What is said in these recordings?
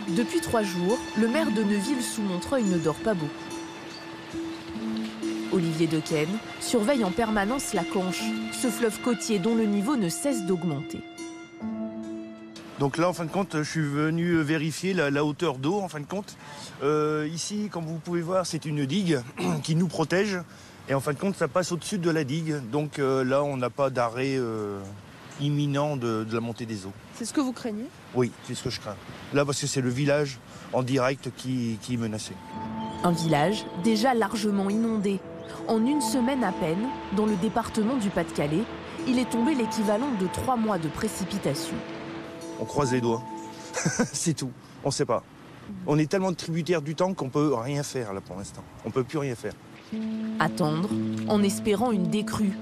Depuis 3 jours, le maire de Neuville-sous-Montreuil ne dort pas beaucoup. Olivier Dequesne surveille en permanence la Canche, ce fleuve côtier dont le niveau ne cesse d'augmenter. Donc là, en fin de compte, je suis venu vérifier la hauteur d'eau, en fin de compte. Ici, comme vous pouvez voir, c'est une digue qui nous protège. Et en fin de compte, ça passe au-dessus de la digue. Donc là, on n'a pas d'arrêt imminent de la montée des eaux. C'est ce que vous craignez? Oui, c'est ce que je crains. Là, parce que c'est le village en direct qui est menacé. Un village déjà largement inondé. En une semaine à peine, dans le département du Pas-de-Calais, il est tombé l'équivalent de 3 mois de précipitations. On croise les doigts. C'est tout. On ne sait pas. On est tellement tributaire du temps qu'on ne peut rien faire là pour l'instant. On ne peut plus rien faire. Attendre, en espérant une décrue.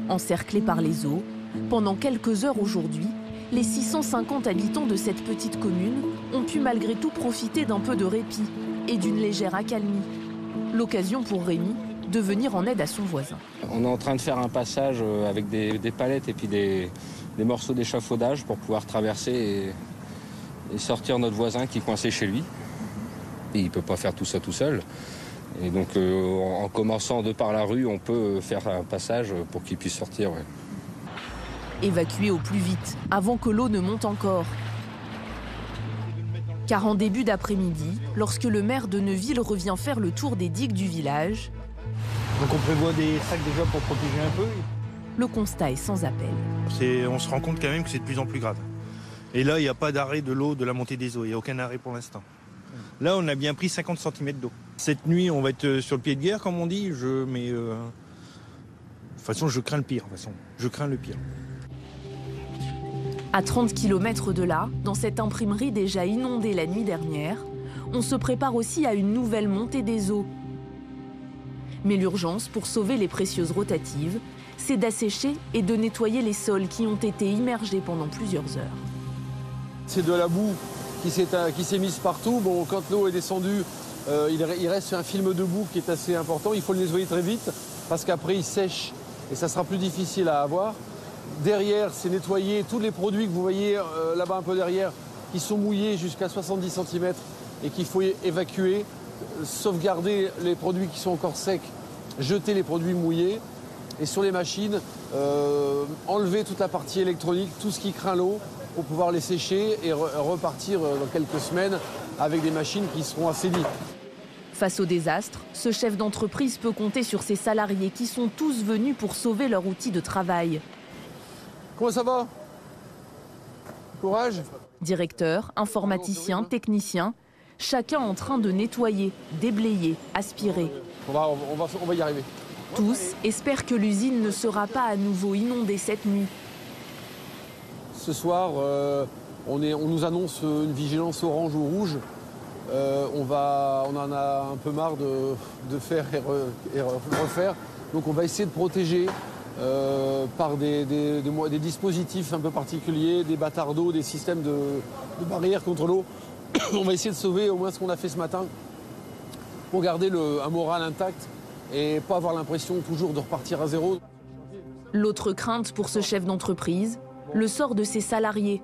Encerclés par les eaux, pendant quelques heures aujourd'hui, les 650 habitants de cette petite commune ont pu malgré tout profiter d'un peu de répit et d'une légère accalmie. L'occasion pour Rémi de venir en aide à son voisin. On est en train de faire un passage avec des palettes et puis des morceaux d'échafaudage pour pouvoir traverser et sortir notre voisin qui est coincé chez lui. Et il ne peut pas faire tout ça tout seul. Et donc en commençant de par la rue, on peut faire un passage pour qu'il puisse sortir. Ouais. Évacuer au plus vite, avant que l'eau ne monte encore. Car en début d'après-midi, lorsque le maire de Neuville revient faire le tour des digues du village, donc on prévoit des sacs déjà pour protéger un peu. Le constat est sans appel. On se rend compte quand même que c'est de plus en plus grave. Et là, il n'y a pas d'arrêt de l'eau, de la montée des eaux. Il n'y a aucun arrêt pour l'instant. Là, on a bien pris 50 cm d'eau. Cette nuit, on va être sur le pied de guerre, comme on dit. De toute façon, je crains le pire. De toute façon. Je crains le pire. À 30 km de là, dans cette imprimerie déjà inondée la nuit dernière, on se prépare aussi à une nouvelle montée des eaux. Mais l'urgence, pour sauver les précieuses rotatives, c'est d'assécher et de nettoyer les sols qui ont été immergés pendant plusieurs heures. C'est de la boue qui s'est mise partout. Bon, quand l'eau est descendue, il reste un film de boue qui est assez important. Il faut le nettoyer très vite parce qu'après il sèche et ça sera plus difficile à avoir. Derrière, c'est nettoyer tous les produits que vous voyez là-bas un peu derrière qui sont mouillés jusqu'à 70 cm et qu'il faut évacuer, sauvegarder les produits qui sont encore secs, jeter les produits mouillés. Et sur les machines, enlever toute la partie électronique, tout ce qui craint l'eau, pour pouvoir les sécher et repartir dans quelques semaines avec des machines qui seront assainies. Face au désastre, ce chef d'entreprise peut compter sur ses salariés qui sont tous venus pour sauver leur outil de travail. Comment ça va? Courage. Directeur, informaticien, technicien, chacun en train de nettoyer, déblayer, aspirer. On va y arriver. Tous espèrent que l'usine ne sera pas à nouveau inondée cette nuit. Ce soir, on nous annonce une vigilance orange ou rouge. On en a un peu marre de faire et refaire. Donc on va essayer de protéger par des dispositifs un peu particuliers, des bâtards d'eau, des systèmes de barrières contre l'eau. On va essayer de sauver au moins ce qu'on a fait ce matin pour garder un moral intact et pas avoir l'impression toujours de repartir à zéro. L'autre crainte pour ce chef d'entreprise, le sort de ses salariés.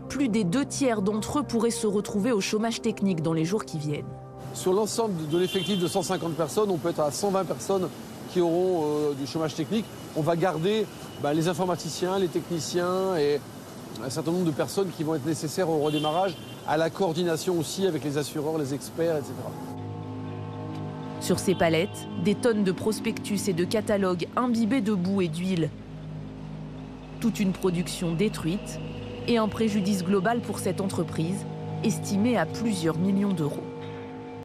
Plus des 2/3 d'entre eux pourraient se retrouver au chômage technique dans les jours qui viennent. Sur l'ensemble de l'effectif de 150 personnes, on peut être à 120 personnes qui auront du chômage technique. On va garder les informaticiens, les techniciens et un certain nombre de personnes qui vont être nécessaires au redémarrage, à la coordination aussi avec les assureurs, les experts, etc. Sur ces palettes, des tonnes de prospectus et de catalogues imbibés de boue et d'huile. Toute une production détruite et un préjudice global pour cette entreprise, estimé à plusieurs millions d'euros.